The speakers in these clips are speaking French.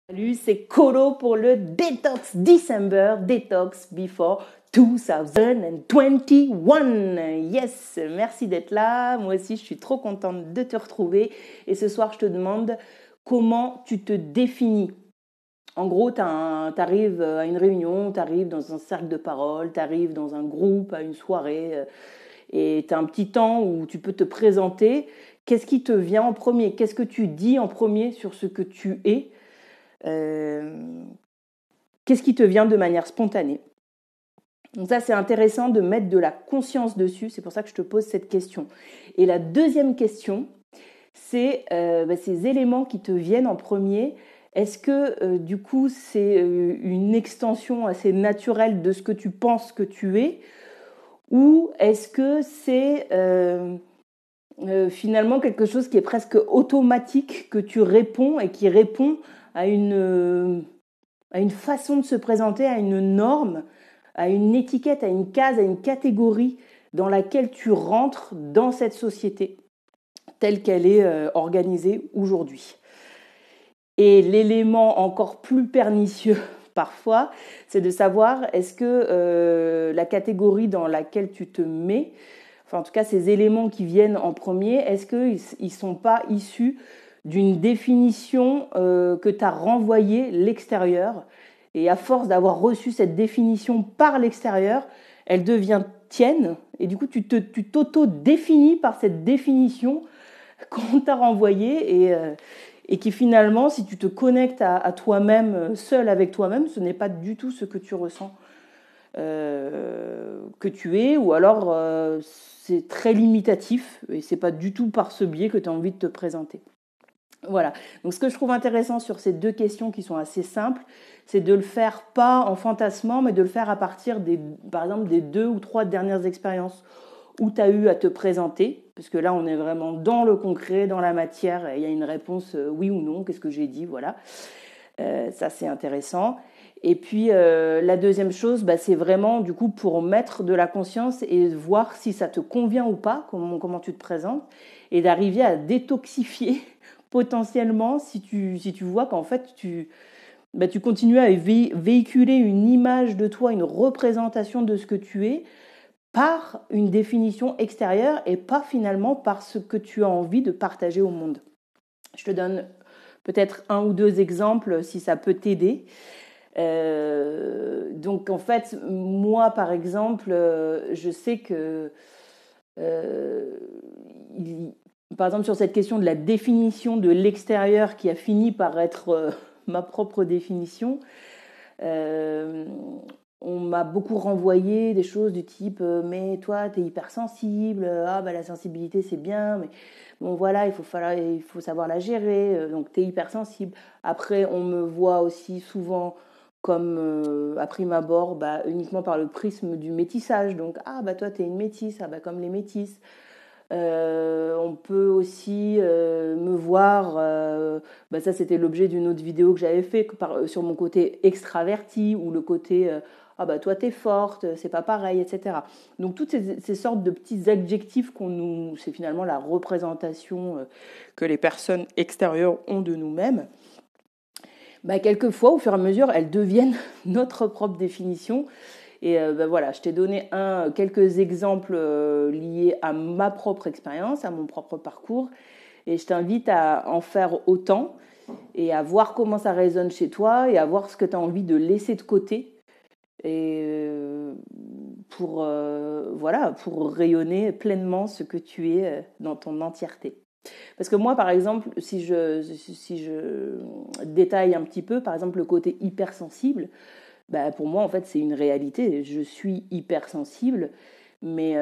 Salut, c'est Colo pour le Detox December, Detox Before 2021. Yes, merci d'être là. Moi aussi, je suis trop contente de te retrouver. Et ce soir, je te demande comment tu te définis. En gros, tu arrives à une réunion, tu arrives dans un cercle de parole, tu arrives dans un groupe, à une soirée, et tu as un petit temps où tu peux te présenter. Qu'est-ce qui te vient en premier? Qu'est-ce que tu dis en premier sur ce que tu es? Qu'est-ce qui te vient de manière spontanée? Donc ça, c'est intéressant de mettre de la conscience dessus. C'est pour ça que je te pose cette question. Et la deuxième question, c'est ces éléments qui te viennent en premier. Est-ce que du coup, c'est une extension assez naturelle de ce que tu penses que tu es? Ou est-ce que c'est finalement quelque chose qui est presque automatique, que tu réponds et qui répond à une façon de se présenter, à une norme, à une étiquette, à une case, à une catégorie dans laquelle tu rentres dans cette société telle qu'elle est organisée aujourd'hui. Et l'élément encore plus pernicieux parfois, c'est de savoir est-ce que la catégorie dans laquelle tu te mets, enfin en tout cas ces éléments qui viennent en premier, est-ce qu'ils ne sont pas issus d'une définition que tu as renvoyée l'extérieur, et à force d'avoir reçu cette définition par l'extérieur, elle devient tienne, et du coup tu t'auto-définis par cette définition qu'on t'a renvoyée, et qui finalement, si tu te connectes à toi-même, seul avec toi-même, ce n'est pas du tout ce que tu ressens que tu es, ou alors c'est très limitatif, et c'est pas du tout par ce biais que tu as envie de te présenter. Voilà. Donc ce que je trouve intéressant sur ces deux questions qui sont assez simples, c'est de le faire pas en fantasmant, mais de le faire à partir par exemple des 2 ou 3 dernières expériences où tu as eu à te présenter, parce que là on est vraiment dans le concret, dans la matière, et il y a une réponse oui ou non, qu'est-ce que j'ai dit, voilà. Ça c'est intéressant. Et puis la deuxième chose, c'est vraiment du coup pour mettre de la conscience et voir si ça te convient ou pas, comment tu te présentes, et d'arriver à détoxifier potentiellement si tu vois qu'en fait tu continues à véhiculer une image de toi, une représentation de ce que tu es par une définition extérieure et pas finalement par ce que tu as envie de partager au monde. Je te donne peut-être 1 ou 2 exemples si ça peut t'aider. Donc en fait, moi par exemple, je sais que par exemple sur cette question de la définition de l'extérieur qui a fini par être ma propre définition, on m'a beaucoup renvoyé des choses du type mais toi t'es hypersensible, la sensibilité c'est bien, mais bon voilà, il faut savoir la gérer, donc t'es hypersensible. Après on me voit aussi souvent comme à prime abord uniquement par le prisme du métissage, donc toi t'es une métisse, comme les métisses. On peut aussi me voir, ça c'était l'objet d'une autre vidéo que j'avais fait sur mon côté extraverti, ou le côté toi t'es forte, c'est pas pareil, etc. Donc toutes ces sortes de petits adjectifs c'est finalement la représentation que les personnes extérieures ont de nous-mêmes. Quelquefois, au fur et à mesure, elles deviennent notre propre définition. Et voilà, je t'ai donné quelques exemples liés à ma propre expérience, à mon propre parcours. Et je t'invite à en faire autant et à voir comment ça résonne chez toi, et à voir ce que tu as envie de laisser de côté, et pour rayonner pleinement ce que tu es dans ton entièreté. Parce que moi, par exemple, si je détaille un petit peu, par exemple, le côté hypersensible, pour moi, en fait, c'est une réalité. Je suis hypersensible, mais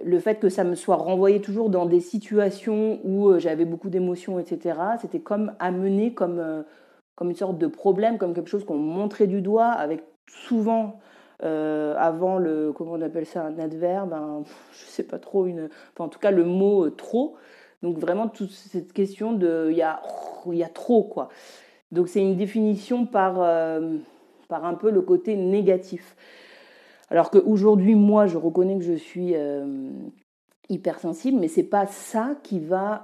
le fait que ça me soit renvoyé toujours dans des situations où j'avais beaucoup d'émotions, etc., c'était comme amené comme une sorte de problème, comme quelque chose qu'on montrait du doigt, avec souvent avant comment on appelle ça, un adverbe, je sais pas trop, en tout cas le mot trop. Donc vraiment toute cette question de il y a trop, quoi. Donc c'est une définition par un peu le côté négatif. Alors qu'aujourd'hui, moi, je reconnais que je suis hypersensible, mais c'est pas ça qui va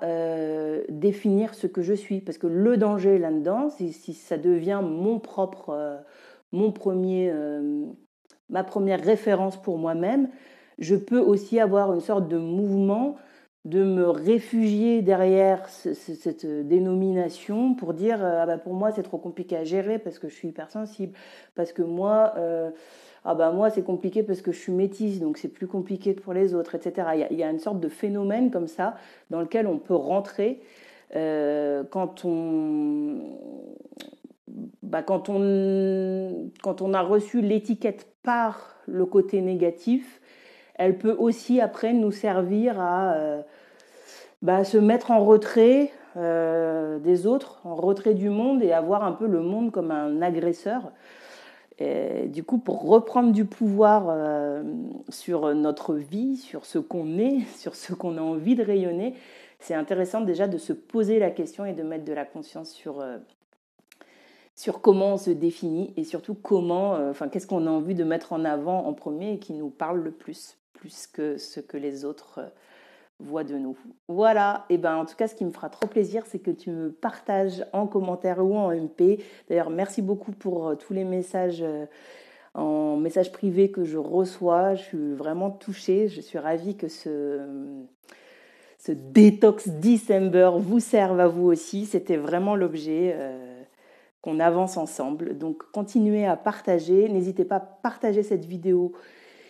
définir ce que je suis. Parce que le danger là-dedans, si ça devient ma première référence pour moi-même, je peux aussi avoir une sorte de mouvement de me réfugier derrière cette dénomination pour dire ah bah pour moi c'est trop compliqué à gérer parce que je suis hypersensible, parce que moi ah bah moi c'est compliqué parce que je suis métisse donc c'est plus compliqué que pour les autres, etc. Il y a une sorte de phénomène comme ça dans lequel on peut rentrer quand on a reçu l'étiquette par le côté négatif. Elle peut aussi après nous servir à se mettre en retrait des autres, en retrait du monde et avoir un peu le monde comme un agresseur. Et du coup, pour reprendre du pouvoir sur notre vie, sur ce qu'on est, sur ce qu'on a envie de rayonner, c'est intéressant déjà de se poser la question et de mettre de la conscience sur comment on se définit et surtout qu'est-ce qu'on a envie de mettre en avant en premier et qui nous parle le plus que ce que les autres voient de nous. Voilà, et en tout cas, ce qui me fera trop plaisir, c'est que tu me partages en commentaire ou en MP. D'ailleurs, merci beaucoup pour tous les messages en message privé que je reçois. Je suis vraiment touchée. Je suis ravie que ce Detox December vous serve à vous aussi. C'était vraiment l'objet. Qu'on avance ensemble. Donc, continuez à partager. N'hésitez pas à partager cette vidéo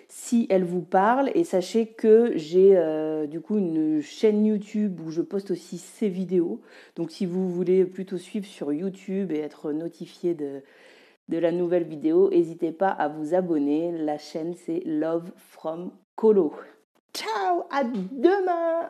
si elle vous parle. Et sachez que j'ai du coup une chaîne YouTube où je poste aussi ces vidéos. Donc, si vous voulez plutôt suivre sur YouTube et être notifié de la nouvelle vidéo, n'hésitez pas à vous abonner. La chaîne, c'est Love from Colo. Ciao, à demain!